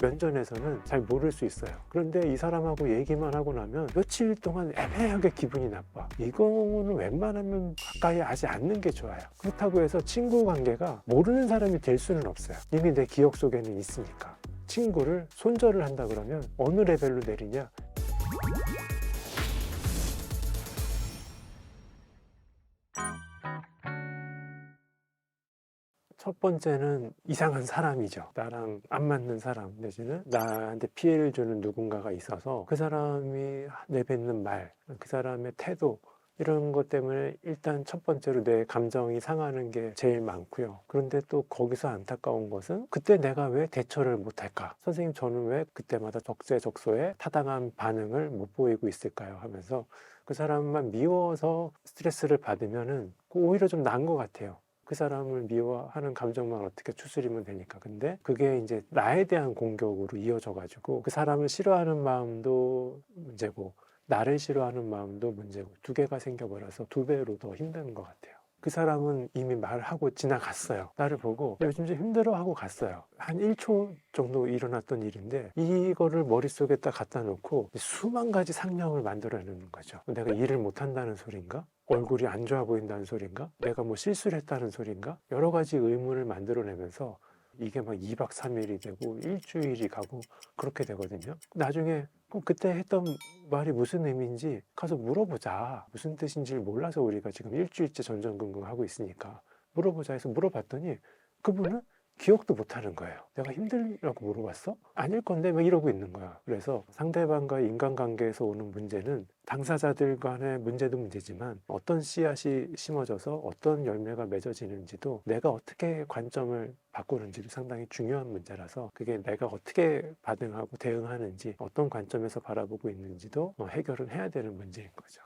면전에서는 잘 모를 수 있어요. 그런데 이 사람하고 얘기만 하고 나면 며칠 동안 애매하게 기분이 나빠. 이거는 웬만하면 가까이 하지 않는 게 좋아요. 그렇다고 해서 친구 관계가 모르는 사람이 될 수는 없어요. 이미 내 기억 속에는 있으니까. 친구를 손절을 한다 그러면 어느 레벨로 내리냐? 첫 번째는 이상한 사람이죠. 나랑 안 맞는 사람 내지는 나한테 피해를 주는 누군가가 있어서 그 사람이 내뱉는 말, 그 사람의 태도 이런 것 때문에 일단 첫 번째로 내 감정이 상하는 게 제일 많고요. 그런데 또 거기서 안타까운 것은 그때 내가 왜 대처를 못할까? 선생님 저는 왜 그때마다 적재적소에 타당한 반응을 못 보이고 있을까요? 하면서 그 사람만 미워서 스트레스를 받으면은 오히려 좀 나은 것 같아요. 그 사람을 미워하는 감정만 어떻게 추스리면 되니까. 근데 그게 이제 나에 대한 공격으로 이어져 가지고 그 사람을 싫어하는 마음도 문제고 나를 싫어하는 마음도 문제고 두 개가 생겨버려서 두 배로 더 힘든 것 같아요. 그 사람은 이미 말하고 지나갔어요. 나를 보고 요즘 좀 힘들어 하고 갔어요. 한 1초 정도 일어났던 일인데 이거를 머릿속에 딱 갖다 놓고 수만 가지 상념을 만들어내는 거죠. 내가 일을 못한다는 소린가? 얼굴이 안 좋아 보인다는 소린가? 내가 뭐 실수를 했다는 소린가? 여러 가지 의문을 만들어내면서 이게 막 2박 3일이 되고 일주일이 가고 그렇게 되거든요. 나중에 그럼 그때 했던 말이 무슨 의미인지 가서 물어보자. 무슨 뜻인지를 몰라서 우리가 지금 일주일째 전전긍긍하고 있으니까 물어보자 해서 물어봤더니 그분은 기억도 못 하는 거예요. 내가 힘들라고 물어봤어? 아닐 건데 막 이러고 있는 거야. 그래서 상대방과의 인간관계에서 오는 문제는 당사자들 간의 문제도 문제지만 어떤 씨앗이 심어져서 어떤 열매가 맺어지는지도 내가 어떻게 관점을 바꾸는지도 상당히 중요한 문제라서 그게 내가 어떻게 반응하고 대응하는지 어떤 관점에서 바라보고 있는지도 해결은 해야 되는 문제인 거죠.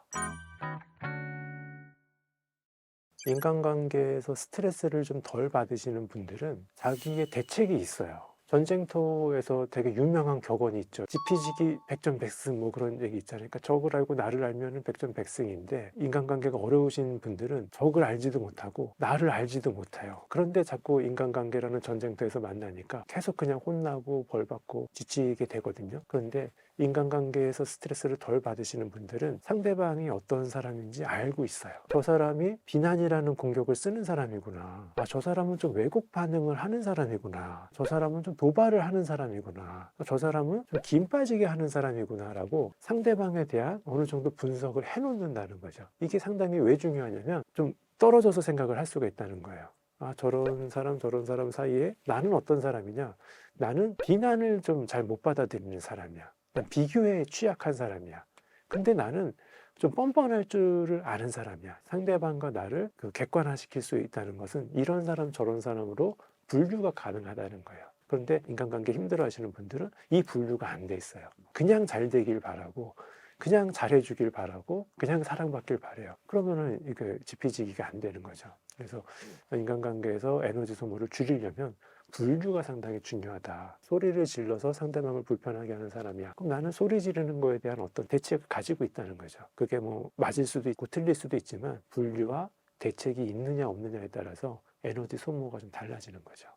인간관계에서 스트레스를 좀 덜 받으시는 분들은 자기의 대책이 있어요. 전쟁터에서 되게 유명한 격언이 있죠. 지피지기 백전백승 뭐 그런 얘기 있잖아요. 그러니까 적을 알고 나를 알면은 백전백승인데 인간관계가 어려우신 분들은 적을 알지도 못하고 나를 알지도 못해요. 그런데 자꾸 인간관계라는 전쟁터에서 만나니까 계속 그냥 혼나고 벌받고 지치게 되거든요. 그런데 인간관계에서 스트레스를 덜 받으시는 분들은 상대방이 어떤 사람인지 알고 있어요. 저 사람이 비난이라는 공격을 쓰는 사람이구나. 아, 저 사람은 좀 왜곡 반응을 하는 사람이구나. 저 사람은 좀 도발을 하는 사람이구나. 저 사람은 좀 긴 빠지게 하는 사람이구나 라고 상대방에 대한 어느 정도 분석을 해놓는다는 거죠. 이게 상당히 왜 중요하냐면 좀 떨어져서 생각을 할 수가 있다는 거예요. 아, 저런 사람 저런 사람 사이에 나는 어떤 사람이냐. 나는 비난을 좀 잘 못 받아들이는 사람이야. 비교에 취약한 사람이야. 근데 나는 좀 뻔뻔할 줄을 아는 사람이야. 상대방과 나를 객관화시킬 수 있다는 것은 이런 사람 저런 사람으로 분류가 가능하다는 거예요. 그런데 인간관계 힘들어 하시는 분들은 이 분류가 안 돼 있어요. 그냥 잘 되길 바라고 그냥 잘해주길 바라고 그냥 사랑받길 바래요. 그러면은 이게 지피지기가 안 되는 거죠. 그래서 인간관계에서 에너지 소모를 줄이려면 분류가 상당히 중요하다. 소리를 질러서 상대방을 불편하게 하는 사람이야. 그럼 나는 소리 지르는 거에 대한 어떤 대책을 가지고 있다는 거죠. 그게 뭐 맞을 수도 있고 틀릴 수도 있지만 분류와 대책이 있느냐 없느냐에 따라서 에너지 소모가 좀 달라지는 거죠.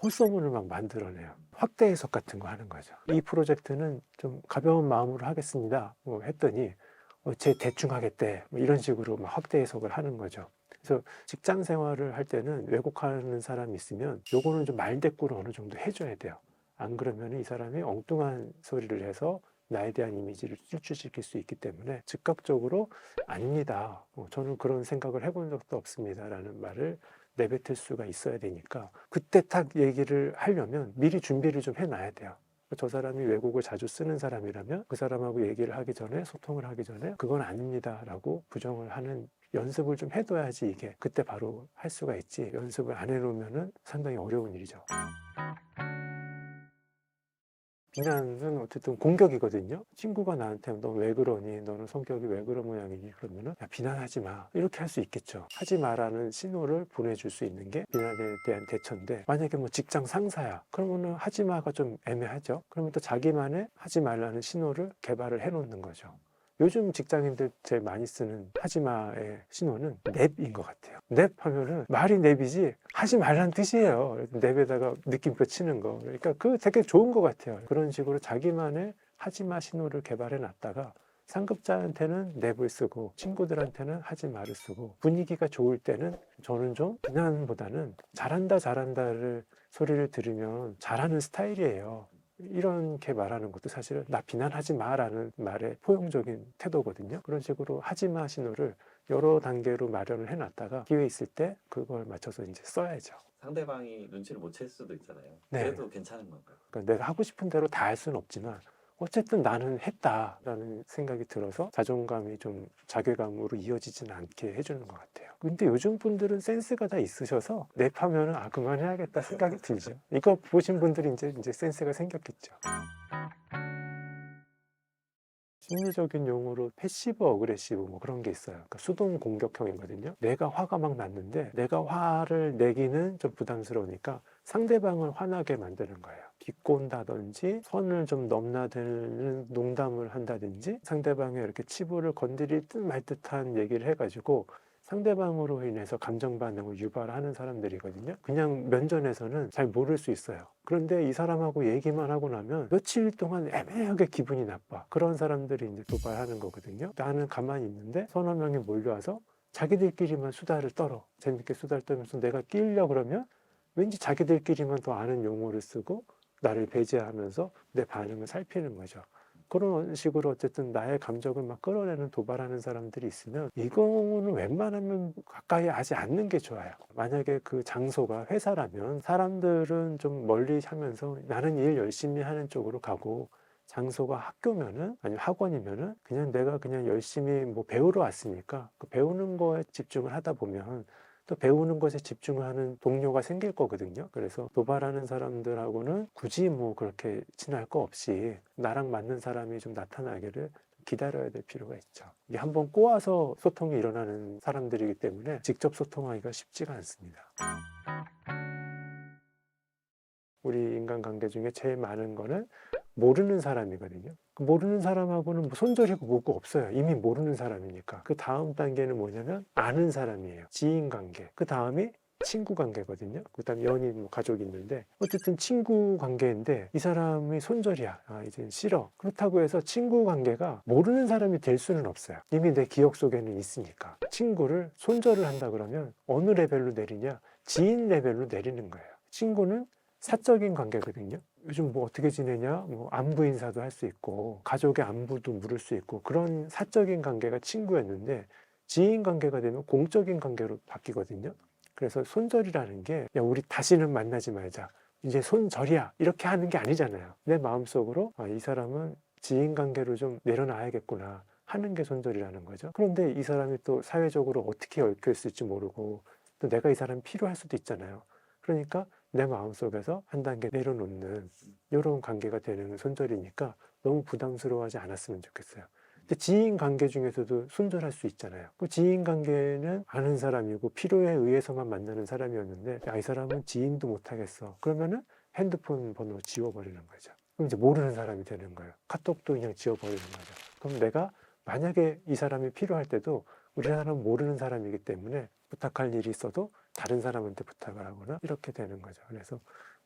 헛소문을 막 만들어내요. 확대 해석 같은 거 하는 거죠. 이 프로젝트는 좀 가벼운 마음으로 하겠습니다. 뭐 했더니 쟤 대충 하겠대. 뭐 이런 식으로 막 확대 해석을 하는 거죠. 그래서 직장 생활을 할 때는 왜곡하는 사람이 있으면 요거는 좀 말대꾸를 어느 정도 해줘야 돼요. 안 그러면 이 사람이 엉뚱한 소리를 해서 나에 대한 이미지를 실추시킬 수 있기 때문에 즉각적으로 아닙니다. 저는 그런 생각을 해본 적도 없습니다. 라는 말을 내뱉을 수가 있어야 되니까 그때 딱 얘기를 하려면 미리 준비를 좀 해놔야 돼요. 저 사람이 왜곡을 자주 쓰는 사람이라면 그 사람하고 얘기를 하기 전에 소통을 하기 전에 그건 아닙니다 라고 부정을 하는 연습을 좀 해둬야지 이게 그때 바로 할 수가 있지 연습을 안 해놓으면 상당히 어려운 일이죠. 비난은 어쨌든 공격이거든요. 친구가 나한테 너 왜 그러니? 너는 성격이 왜 그런 모양이니? 그러면은 야, 비난하지 마. 이렇게 할 수 있겠죠. 하지 마라는 신호를 보내줄 수 있는 게 비난에 대한 대처인데 만약에 뭐 직장 상사야. 그러면은 하지 마가 좀 애매하죠. 그러면 또 자기만의 하지 말라는 신호를 개발을 해 놓는 거죠. 요즘 직장인들 제일 많이 쓰는 하지마의 신호는 냅인 것 같아요. 냅 하면은 말이 냅이지 하지 말란 뜻이에요. 냅에다가 느낌표 치는 거. 그러니까 그 되게 좋은 것 같아요. 그런 식으로 자기만의 하지마 신호를 개발해 놨다가 상급자한테는 냅을 쓰고 친구들한테는 하지마를 쓰고 분위기가 좋을 때는 저는 좀 비난보다는 잘한다 잘한다를 소리를 들으면 잘하는 스타일이에요. 이렇게 말하는 것도 사실은 나 비난하지 마라는 말의 포용적인 태도거든요. 그런 식으로 하지 마 신호를 여러 단계로 마련을 해놨다가 기회 있을 때 그걸 맞춰서 이제 써야죠. 상대방이 눈치를 못 챌 수도 있잖아요. 네. 그래도 괜찮은 건가요? 그러니까 내가 하고 싶은 대로 다 할 수는 없지만 어쨌든 나는 했다라는 생각이 들어서 자존감이 좀 자괴감으로 이어지지는 않게 해주는 것 같아요. 근데 요즘 분들은 센스가 다 있으셔서 랩하면은 아 그만해야겠다 생각이 들죠. 이거 보신 분들이 이제 센스가 생겼겠죠. 심리적인 용어로 패시브 어그레시브 뭐 그런 게 있어요. 그러니까 수동 공격형이거든요. 내가 화가 막 났는데 내가 화를 내기는 좀 부담스러우니까 상대방을 화나게 만드는 거예요. 비꼰다든지 선을 좀 넘나드는 농담을 한다든지 상대방의 이렇게 치부를 건드릴 듯 말 듯한 얘기를 해가지고 상대방으로 인해서 감정 반응을 유발하는 사람들이거든요. 그냥 면전에서는 잘 모를 수 있어요. 그런데 이 사람하고 얘기만 하고 나면 며칠 동안 애매하게 기분이 나빠. 그런 사람들이 이제 도발하는 거거든요. 나는 가만히 있는데 서너 명이 몰려와서 자기들끼리만 수다를 떨어. 재밌게 수다를 떨면서 내가 끼려고 그러면 왠지 자기들끼리만 더 아는 용어를 쓰고 나를 배제하면서 내 반응을 살피는 거죠. 그런 식으로 어쨌든 나의 감정을 막 끌어내는 도발하는 사람들이 있으면 이거는 웬만하면 가까이 하지 않는 게 좋아요. 만약에 그 장소가 회사라면 사람들은 좀 멀리 하면서 나는 일 열심히 하는 쪽으로 가고 장소가 학교면은 아니면 학원이면은 그냥 내가 그냥 열심히 뭐 배우러 왔으니까 그 배우는 거에 집중을 하다 보면 또 배우는 것에 집중을 하는 동료가 생길 거거든요. 그래서 도발하는 사람들하고는 굳이 뭐 그렇게 친할 거 없이 나랑 맞는 사람이 좀 나타나기를 기다려야 될 필요가 있죠. 이게 한번 꼬아서 소통이 일어나는 사람들이기 때문에 직접 소통하기가 쉽지가 않습니다. 우리 인간관계 중에 제일 많은 거는 모르는 사람이거든요. 모르는 사람하고는 뭐 손절이고 뭐고 없어요. 이미 모르는 사람이니까. 그 다음 단계는 뭐냐면 아는 사람이에요. 지인관계. 그 다음이 친구 관계거든요. 그 다음 연인, 뭐 가족이 있는데 어쨌든 친구 관계인데 이 사람이 손절이야. 아, 이제 싫어. 그렇다고 해서 친구 관계가 모르는 사람이 될 수는 없어요. 이미 내 기억 속에는 있으니까. 친구를 손절을 한다 그러면 어느 레벨로 내리냐? 지인 레벨로 내리는 거예요. 친구는 사적인 관계거든요. 요즘 뭐 어떻게 지내냐, 뭐 안부 인사도 할 수 있고, 가족의 안부도 물을 수 있고, 그런 사적인 관계가 친구였는데, 지인 관계가 되면 공적인 관계로 바뀌거든요. 그래서 손절이라는 게, 야, 우리 다시는 만나지 말자. 이제 손절이야. 이렇게 하는 게 아니잖아요. 내 마음속으로, 아, 이 사람은 지인 관계로 좀 내려놔야겠구나. 하는 게 손절이라는 거죠. 그런데 이 사람이 또 사회적으로 어떻게 얽혀 있을지 모르고, 또 내가 이 사람이 필요할 수도 있잖아요. 그러니까 내 마음속에서 한 단계 내려놓는 이런 관계가 되는 손절이니까 너무 부담스러워하지 않았으면 좋겠어요. 근데 지인 관계 중에서도 손절할 수 있잖아요. 그 지인 관계는 아는 사람이고 필요에 의해서만 만나는 사람이었는데 야, 이 사람은 지인도 못하겠어. 그러면은 핸드폰 번호 지워버리는 거죠. 그럼 이제 모르는 사람이 되는 거예요. 카톡도 그냥 지워버리는 거죠. 그럼 내가 만약에 이 사람이 필요할 때도 우리 사람은 모르는 사람이기 때문에 부탁할 일이 있어도 다른 사람한테 부탁을 하거나 이렇게 되는 거죠. 그래서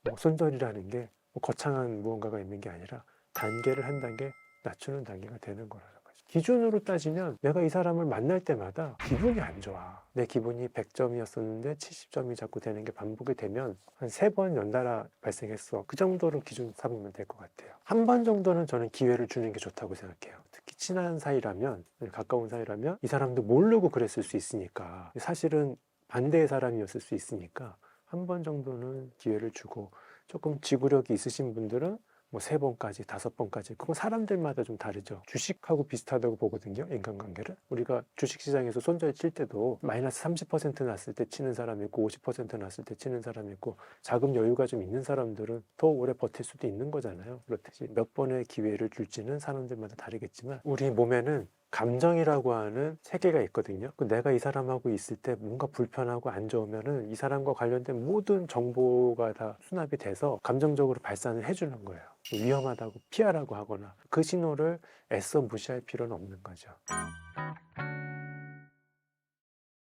뭐 손절이라는 게 뭐 거창한 무언가가 있는 게 아니라 단계를 한 단계 낮추는 단계가 되는 거라는 거죠. 기준으로 따지면 내가 이 사람을 만날 때마다 기분이 안 좋아. 내 기분이 100점이었었는데 70점이 자꾸 되는 게 반복이 되면 한 3번 연달아 발생했어. 그 정도로 기준 삼으면 될 것 같아요. 한 번 정도는 저는 기회를 주는 게 좋다고 생각해요. 특히 친한 사이라면, 가까운 사이라면 이 사람도 모르고 그랬을 수 있으니까 사실은 반대의 사람이었을 수 있으니까 한 번 정도는 기회를 주고 조금 지구력이 있으신 분들은 뭐 3번까지, 5번까지 그건 사람들마다 좀 다르죠. 주식하고 비슷하다고 보거든요. 인간관계를. 우리가 주식시장에서 손절 칠 때도 마이너스 30% 났을 때 치는 사람이 있고 50% 났을 때 치는 사람이 있고 자금 여유가 좀 있는 사람들은 더 오래 버틸 수도 있는 거잖아요. 그렇듯이 몇 번의 기회를 줄지는 사람들마다 다르겠지만 우리 몸에는 감정이라고 하는 세계가 있거든요. 내가 이 사람하고 있을 때 뭔가 불편하고 안 좋으면은 이 사람과 관련된 모든 정보가 다 수납이 돼서 감정적으로 발산을 해주는 거예요. 위험하다고 피하라고 하거나 그 신호를 애써 무시할 필요는 없는 거죠.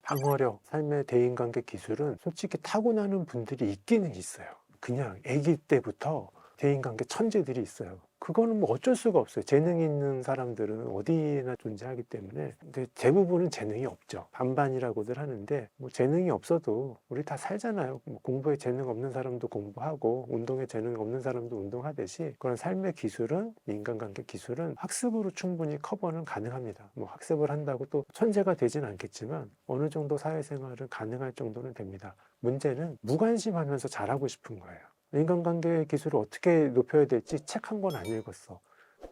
방어력, 삶의 대인관계 기술은 솔직히 타고나는 분들이 있기는 있어요. 그냥 아기 때부터 대인관계 천재들이 있어요. 그거는 뭐 어쩔 수가 없어요. 재능 있는 사람들은 어디나 존재하기 때문에. 근데 대부분은 재능이 없죠. 반반이라고들 하는데 뭐 재능이 없어도 우리 다 살잖아요. 뭐 공부에 재능 없는 사람도 공부하고 운동에 재능 없는 사람도 운동하듯이 그런 삶의 기술은, 인간관계 기술은 학습으로 충분히 커버는 가능합니다. 뭐 학습을 한다고 또 천재가 되진 않겠지만 어느 정도 사회생활은 가능할 정도는 됩니다. 문제는 무관심하면서 잘하고 싶은 거예요. 인간관계 기술을 어떻게 높여야 될지 책 한 권 안 읽었어.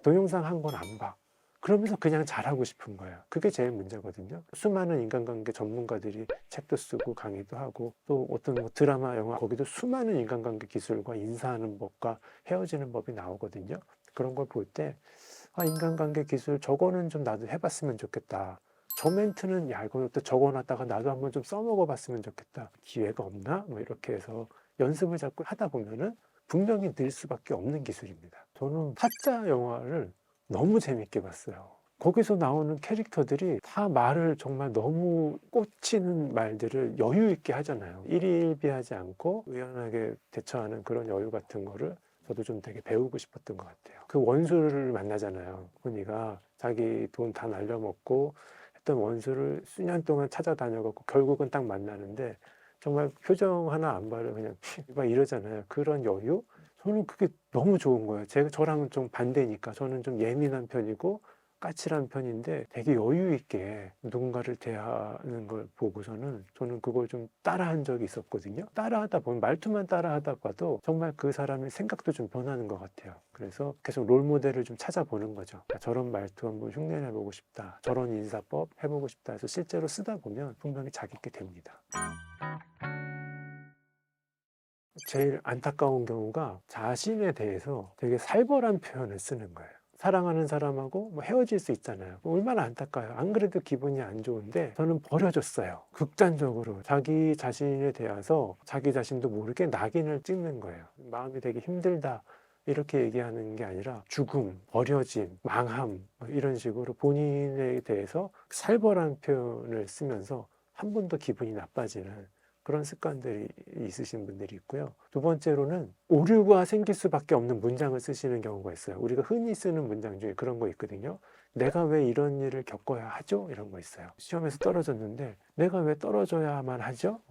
동영상 한 권 안 봐. 그러면서 그냥 잘하고 싶은 거예요. 그게 제일 문제거든요. 수많은 인간관계 전문가들이 책도 쓰고 강의도 하고 또 어떤 뭐 드라마, 영화 거기도 수많은 인간관계 기술과 인사하는 법과 헤어지는 법이 나오거든요. 그런 걸 볼 때 아, 인간관계 기술 저거는 좀 나도 해봤으면 좋겠다. 저 멘트는 야 이거 또 적어놨다가 나도 한번 좀 써먹어봤으면 좋겠다. 기회가 없나? 뭐 이렇게 해서 연습을 자꾸 하다 보면은 분명히 늘 수밖에 없는 기술입니다. 저는 타짜 영화를 너무 재밌게 봤어요. 거기서 나오는 캐릭터들이 다 말을 정말 너무 꽂히는 말들을 여유 있게 하잖아요. 일희일비하지 않고 의연하게 대처하는 그런 여유 같은 거를 저도 좀 되게 배우고 싶었던 것 같아요. 그 원수를 만나잖아요. 훈이가 자기 돈 다 날려먹고 했던 원수를 수년 동안 찾아다녀갖고 결국은 딱 만나는데 정말 표정 하나 안 바르고 그냥 막 이러잖아요. 그런 여유? 저는 그게 너무 좋은 거예요. 저랑은 좀 반대니까. 저는 좀 예민한 편이고 까칠한 편인데 되게 여유 있게 누군가를 대하는 걸 보고서는 저는 그걸 좀 따라한 적이 있었거든요. 따라하다 보면 말투만 따라하다 봐도 정말 그 사람의 생각도 좀 변하는 것 같아요. 그래서 계속 롤 모델을 좀 찾아보는 거죠. 저런 말투 한번 흉내내 보고 싶다. 저런 인사법 해보고 싶다 해서 실제로 쓰다 보면 분명히 자기게 됩니다. 제일 안타까운 경우가 자신에 대해서 되게 살벌한 표현을 쓰는 거예요. 사랑하는 사람하고 뭐 헤어질 수 있잖아요. 얼마나 안타까워요. 안 그래도 기분이 안 좋은데 저는 버려졌어요. 극단적으로 자기 자신에 대해서 자기 자신도 모르게 낙인을 찍는 거예요. 마음이 되게 힘들다. 이렇게 얘기하는 게 아니라 죽음, 버려짐, 망함 뭐 이런 식으로 본인에 대해서 살벌한 표현을 쓰면서 한 번 더 기분이 나빠지는 그런 습관들이 있으신 분들이 있고요. 두 번째로는 오류가 생길 수밖에 없는 문장을 쓰시는 경우가 있어요. 우리가 흔히 쓰는 문장 중에 그런 거 있거든요. 내가 왜 이런 일을 겪어야 하죠? 이런 거 있어요. 시험에서 떨어졌는데 내가 왜 떨어져야만 하죠?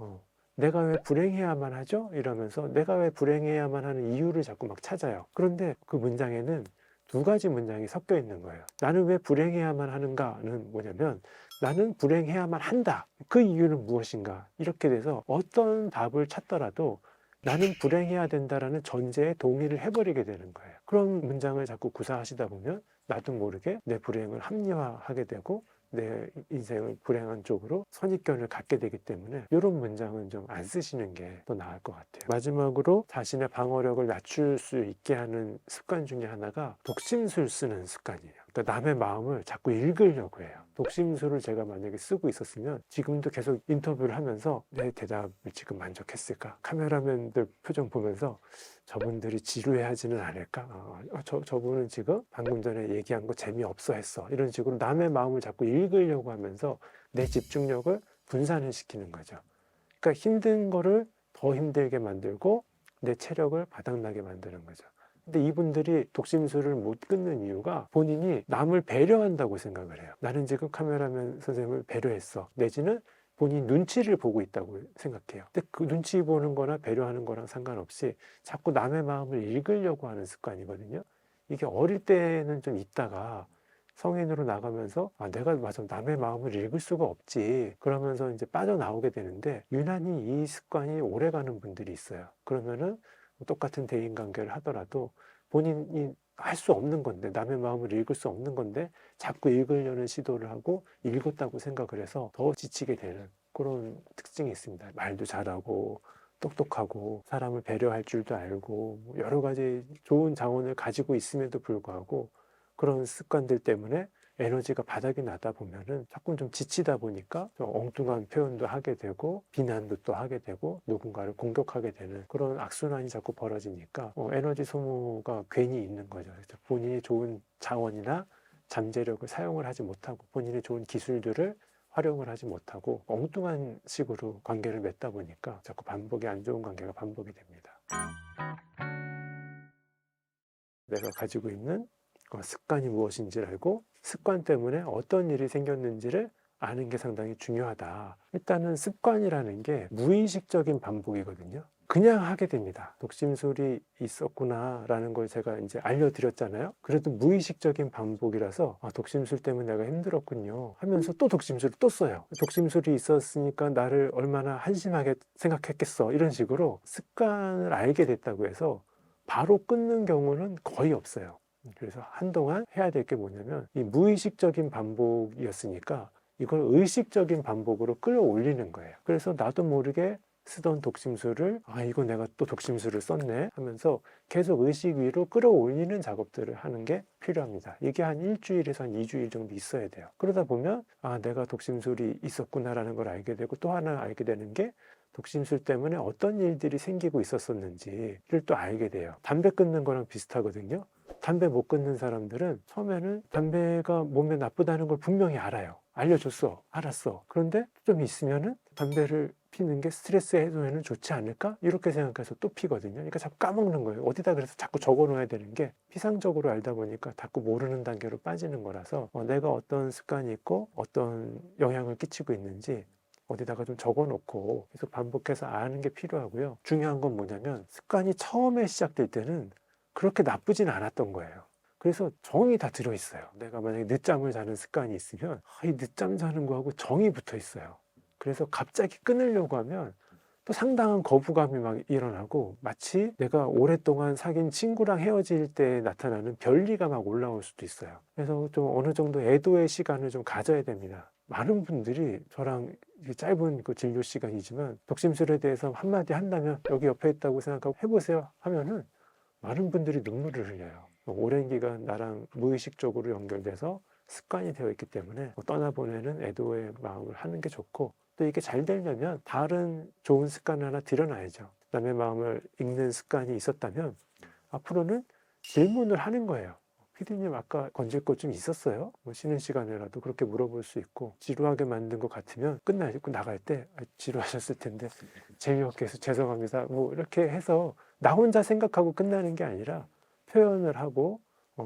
내가 왜 불행해야만 하죠? 이러면서 내가 왜 불행해야만 하는 이유를 자꾸 막 찾아요. 그런데 그 문장에는 두 가지 문장이 섞여 있는 거예요. 나는 왜 불행해야만 하는가는 뭐냐면 나는 불행해야만 한다. 그 이유는 무엇인가? 이렇게 돼서 어떤 답을 찾더라도 나는 불행해야 된다라는 전제에 동의를 해버리게 되는 거예요. 그런 문장을 자꾸 구사하시다 보면 나도 모르게 내 불행을 합리화하게 되고 내 인생을 불행한 쪽으로 선입견을 갖게 되기 때문에 이런 문장은 좀 안 쓰시는 게 더 나을 것 같아요. 마지막으로 자신의 방어력을 낮출 수 있게 하는 습관 중에 하나가 독심술 쓰는 습관이에요. 그러니까 남의 마음을 자꾸 읽으려고 해요. 독심술을 제가 만약에 쓰고 있었으면 지금도 계속 인터뷰를 하면서 내 대답을 지금 만족했을까? 카메라맨들 표정 보면서 저분들이 지루해하지는 않을까? 저분은 지금 방금 전에 얘기한 거 재미없어 했어. 이런 식으로 남의 마음을 자꾸 읽으려고 하면서 내 집중력을 분산을 시키는 거죠. 그러니까 힘든 거를 더 힘들게 만들고 내 체력을 바닥나게 만드는 거죠. 근데 이분들이 독심술을 못 끊는 이유가 본인이 남을 배려한다고 생각을 해요. 나는 지금 카메라맨 선생님을 배려했어. 내지는 본인 눈치를 보고 있다고 생각해요. 근데 그 눈치 보는 거나 배려하는 거랑 상관없이 자꾸 남의 마음을 읽으려고 하는 습관이거든요. 이게 어릴 때는 좀 있다가 성인으로 나가면서 아, 내가 맞아 남의 마음을 읽을 수가 없지 그러면서 이제 빠져나오게 되는데 유난히 이 습관이 오래가는 분들이 있어요. 그러면은 똑같은 대인관계를 하더라도 본인이 할 수 없는 건데 남의 마음을 읽을 수 없는 건데 자꾸 읽으려는 시도를 하고 읽었다고 생각을 해서 더 지치게 되는 그런 특징이 있습니다. 말도 잘하고 똑똑하고 사람을 배려할 줄도 알고 여러 가지 좋은 자원을 가지고 있음에도 불구하고 그런 습관들 때문에 에너지가 바닥이 나다 보면은 자꾸 좀 지치다 보니까 좀 엉뚱한 표현도 하게 되고 비난도 또 하게 되고 누군가를 공격하게 되는 그런 악순환이 자꾸 벌어지니까 에너지 소모가 괜히 있는 거죠. 그래서 본인이 좋은 자원이나 잠재력을 사용을 하지 못하고 본인의 좋은 기술들을 활용을 하지 못하고 엉뚱한 식으로 관계를 맺다 보니까 자꾸 반복이 안 좋은 관계가 반복이 됩니다. 내가 가지고 있는 습관이 무엇인지를 알고 습관 때문에 어떤 일이 생겼는지를 아는 게 상당히 중요하다. 일단은 습관이라는 게 무의식적인 반복이거든요. 그냥 하게 됩니다. 독심술이 있었구나라는 걸 제가 이제 알려드렸잖아요. 그래도 무의식적인 반복이라서 독심술 때문에 내가 힘들었군요 하면서 또 독심술을 또 써요. 독심술이 있었으니까 나를 얼마나 한심하게 생각했겠어. 이런 식으로 습관을 알게 됐다고 해서 바로 끊는 경우는 거의 없어요. 그래서 한동안 해야 될 게 뭐냐면 이 무의식적인 반복이었으니까 이걸 의식적인 반복으로 끌어올리는 거예요. 그래서 나도 모르게 쓰던 독심술을 이거 내가 또 독심술을 썼네 하면서 계속 의식 위로 끌어올리는 작업들을 하는 게 필요합니다. 이게 한 일주일에서 한 2주일 정도 있어야 돼요. 그러다 보면 내가 독심술이 있었구나라는 걸 알게 되고 또 하나 알게 되는 게 독심술 때문에 어떤 일들이 생기고 있었었는지를 또 알게 돼요. 담배 끊는 거랑 비슷하거든요. 담배 못 끊는 사람들은 처음에는 담배가 몸에 나쁘다는 걸 분명히 알아요. 알려줬어. 알았어. 그런데 좀 있으면은 담배를 피는 게 스트레스 해소에는 좋지 않을까? 이렇게 생각해서 또 피거든요. 그러니까 자꾸 까먹는 거예요. 어디다 그래서 자꾸 적어 놓아야 되는 게 피상적으로 알다 보니까 자꾸 모르는 단계로 빠지는 거라서 내가 어떤 습관이 있고 어떤 영향을 끼치고 있는지 어디다가 좀 적어 놓고 계속 반복해서 아는 게 필요하고요. 중요한 건 뭐냐면 습관이 처음에 시작될 때는 그렇게 나쁘진 않았던 거예요. 그래서 정이 다 들어있어요. 내가 만약에 늦잠을 자는 습관이 있으면 이 늦잠 자는 거하고 정이 붙어 있어요. 그래서 갑자기 끊으려고 하면 또 상당한 거부감이 막 일어나고 마치 내가 오랫동안 사귄 친구랑 헤어질 때 나타나는 별리가 막 올라올 수도 있어요. 그래서 좀 어느 정도 애도의 시간을 좀 가져야 됩니다. 많은 분들이 저랑 짧은 그 진료 시간이지만 독심술에 대해서 한마디 한다면 여기 옆에 있다고 생각하고 해보세요 하면은 많은 분들이 눈물을 흘려요. 오랜 기간 나랑 무의식적으로 연결돼서 습관이 되어 있기 때문에 떠나보내는 애도의 마음을 하는 게 좋고 또 이게 잘 되려면 다른 좋은 습관 하나 들여놔야죠. 남의 마음을 읽는 습관이 있었다면 앞으로는 질문을 하는 거예요. 피디님 아까 건질 것 좀 있었어요? 쉬는 시간에라도 그렇게 물어볼 수 있고 지루하게 만든 것 같으면 끝나고 나갈 때 지루하셨을 텐데 재미없게 해서 죄송합니다. 이렇게 해서 나 혼자 생각하고 끝나는 게 아니라 표현을 하고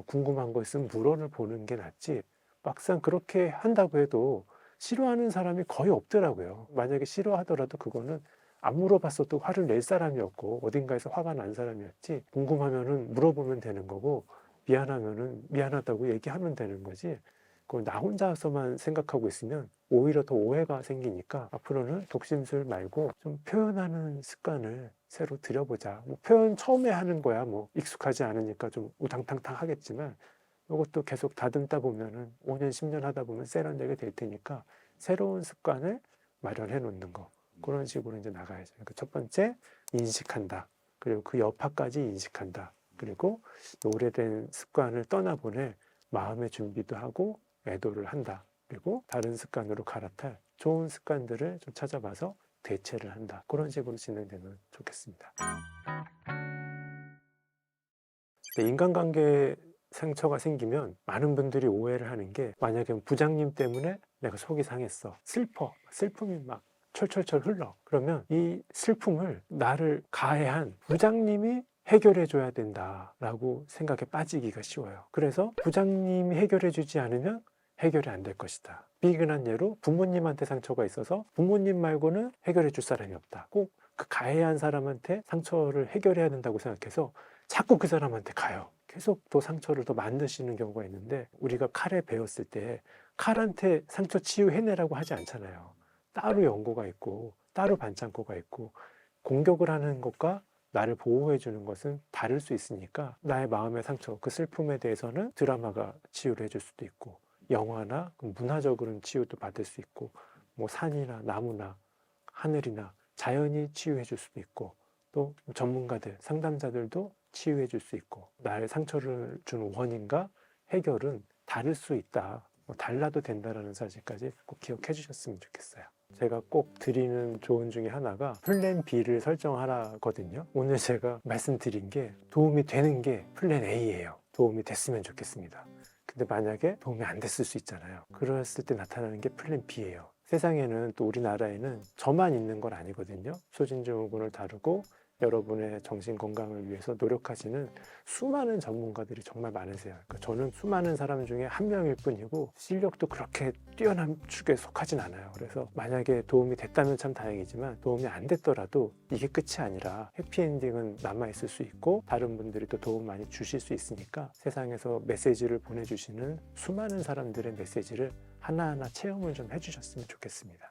궁금한 거 있으면 물어를 보는 게 낫지 막상 그렇게 한다고 해도 싫어하는 사람이 거의 없더라고요. 만약에 싫어하더라도 그거는 안 물어봤어도 화를 낼 사람이었고 어딘가에서 화가 난 사람이었지 궁금하면은 물어보면 되는 거고 미안하면은 미안하다고 얘기하면 되는 거지 그걸 나 혼자서만 생각하고 있으면 오히려 더 오해가 생기니까 앞으로는 독심술 말고 좀 표현하는 습관을 새로 들여보자. 표현 처음에 하는 거야 익숙하지 않으니까 좀 우당탕탕 하겠지만 이것도 계속 다듬다 보면은 5년 10년 하다 보면 세련되게 될 테니까 새로운 습관을 마련해 놓는 거 그런 식으로 이제 나가야죠. 그러니까 첫 번째 인식한다. 그리고 그 여파까지 인식한다. 그리고 오래된 습관을 떠나보낼 마음의 준비도 하고 애도를 한다. 그리고 다른 습관으로 갈아탈 좋은 습관들을 좀 찾아봐서 대체를 한다. 그런 식으로 진행되면 좋겠습니다. 인간관계 상처가 생기면 많은 분들이 오해를 하는 게 만약에 부장님 때문에 내가 속이 상했어. 슬픔이 막 철철철 흘러. 그러면 이 슬픔을 나를 가해한 부장님이 해결해 줘야 된다라고 생각에 빠지기가 쉬워요. 그래서 부장님이 해결해 주지 않으면 해결이 안 될 것이다. 비근한 예로 부모님한테 상처가 있어서 부모님 말고는 해결해 줄 사람이 없다. 꼭 그 가해한 사람한테 상처를 해결해야 된다고 생각해서 자꾸 그 사람한테 가요. 계속 또 상처를 더 만드시는 경우가 있는데 우리가 칼에 베었을 때 칼한테 상처 치유해내라고 하지 않잖아요. 따로 연고가 있고 따로 반창고가 있고 공격을 하는 것과 나를 보호해 주는 것은 다를 수 있으니까 나의 마음의 상처, 그 슬픔에 대해서는 드라마가 치유를 해줄 수도 있고 영화나 문화적으로는 치유도 받을 수 있고 산이나 나무나 하늘이나 자연이 치유해 줄 수도 있고 또 전문가들, 상담자들도 치유해 줄 수 있고 나의 상처를 준 원인과 해결은 다를 수 있다. 달라도 된다라는 사실까지 꼭 기억해 주셨으면 좋겠어요. 제가 꼭 드리는 조언 중에 하나가 플랜 B를 설정하라거든요. 오늘 제가 말씀드린 게 도움이 되는 게 플랜 A예요. 도움이 됐으면 좋겠습니다. 근데 만약에 도움이 안 됐을 수 있잖아요. 그랬을 때 나타나는 게 플랜 B예요. 세상에는 또 우리나라에는 저만 있는 건 아니거든요. 소진증후군을 다루고 여러분의 정신 건강을 위해서 노력하시는 수많은 전문가들이 정말 많으세요. 그러니까 저는 수많은 사람 중에 한 명일 뿐이고 실력도 그렇게 뛰어난 축에 속하진 않아요. 그래서 만약에 도움이 됐다면 참 다행이지만 도움이 안 됐더라도 이게 끝이 아니라 해피엔딩은 남아있을 수 있고 다른 분들이 또 도움 많이 주실 수 있으니까 세상에서 메시지를 보내주시는 수많은 사람들의 메시지를 하나하나 체험을 좀 해주셨으면 좋겠습니다.